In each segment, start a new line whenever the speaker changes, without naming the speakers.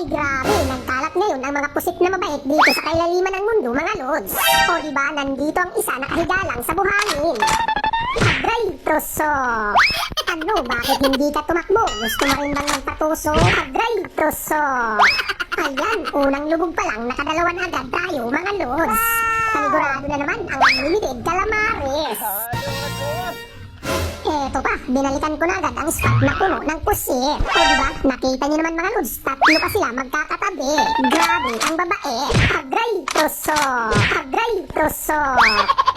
grabe, nagkalat ngayon ang mga pusit na mabait dito sa kailaliman ng mundo, mga lods. O diba, nandito ang isa nakahiga lang sa buhangin. Agray, troso. Ano, bakit hindi ka tumakbo? Gusto mo rin bang magpatuso? Agray, troso. Ayan, unang lubog pa lang, nakadalawan agad tayo, mga lods. Panigurado na naman ang unlimited calamares. Eto pa, binalikan ko na agad ang spot na puno ng pusit. O diba, nakita nyo naman mga lods, tatlo pa sila magkakatabi. Grabe ang babae. Agray, troso. Agray, troso.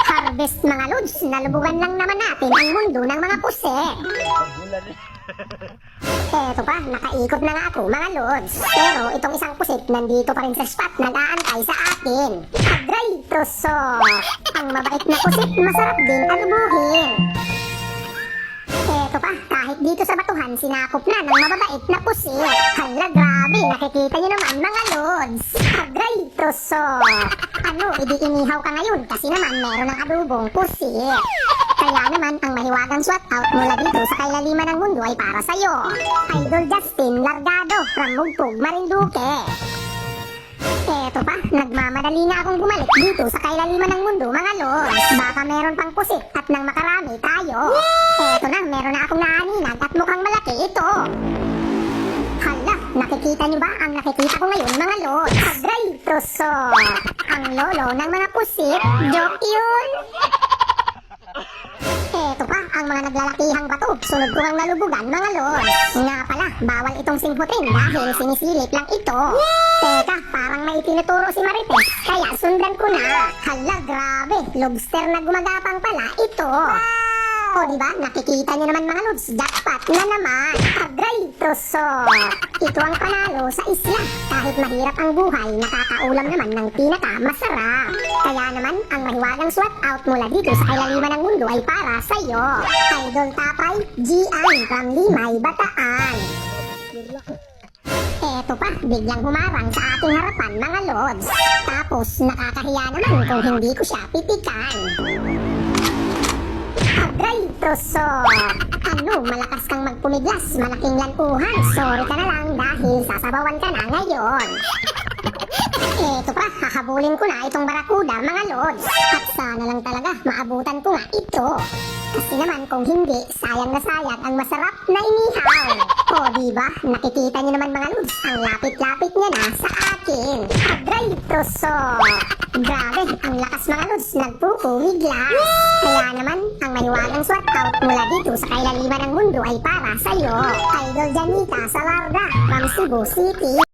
Harvest mga lods, nalubugan lang naman natin ang mundo ng mga pusit. Eto pa, nakaikot na nga ako mga lods. Pero itong isang pusit nandito pa rin sa spot, nag-aantay sa akin. Agray, troso. Ang mabait na pusit, masarap din alubuhin. Eto pa, kahit dito sa batuhan, sinakop na ng mababait na pusit. Hala, grabe, nakikita nyo naman mga lods. Agray, troso. Ano, inihaw ka ngayon kasi naman meron ng adubong pusit. Kaya naman, ang mahiwagang swat out mula dito sa kailaliman ng mundo ay para sa'yo. Idol Justin Largado from Mugpog, Marinduque. Eto pa, nagmamadali na akong bumalik dito sa kailaliman ng mundo, mga lods. Baka meron pang pusit at nang makarami tayo. Eto na, meron na akong naaninag at mukhang malaki ito. Hala, nakikita nyo ba ang nakikita ko ngayon, mga lods? Agray, troso. Ang lolo ng mga pusit, joke yun. Eto pa, ang mga naglalakihang bato, sunod ko ang nalubugan, mga lods. Nga pala, bawal itong simputin dahil sinisilip lang ito. Teka, parang may tinuturo si Marites, kaya sundan ko na. Hala, grabe, lobster na gumagapang pala ito. O diba, nakikita nyo naman mga lods, jackpot na naman. Agray, troso. Ito ang panalo sa isla. Kahit mahirap ang buhay, nakakaulam naman ng pinakamasarap. Kaya naman, ang mahiwagang swat out mula dito sa kailaliman ng mundo ay para sa'yo. Idol Tapay, Gian from Limay, Bataan. Eto pa, biglang humarang sa ating harapan, mga lods. Tapos, nakakahiya naman kung hindi ko siya pitikan. Agray, troso. Ano, malakas kang magpumiglas, malaking lantuhan. Sorry ka na lang dahil sasabawan ka na ngayon. Eto pa, hahabulin ko na itong barakuda, mga lods. At sana lang talaga maabutan ko nga ito. Kasi naman kung hindi, sayang na sayang ang masarap na inihaw. O diba, nakikita niyo naman mga lods, ang lapit-lapit niya na sa akin. Agray, troso. Grabe, ang lakas mga lods, nagpupuwiglas. Kaya naman, ang mahiwagang swat out mula dito sa kailaliman ng mundo ay para sa'yo. Idol Janita Salarda from Cebu City.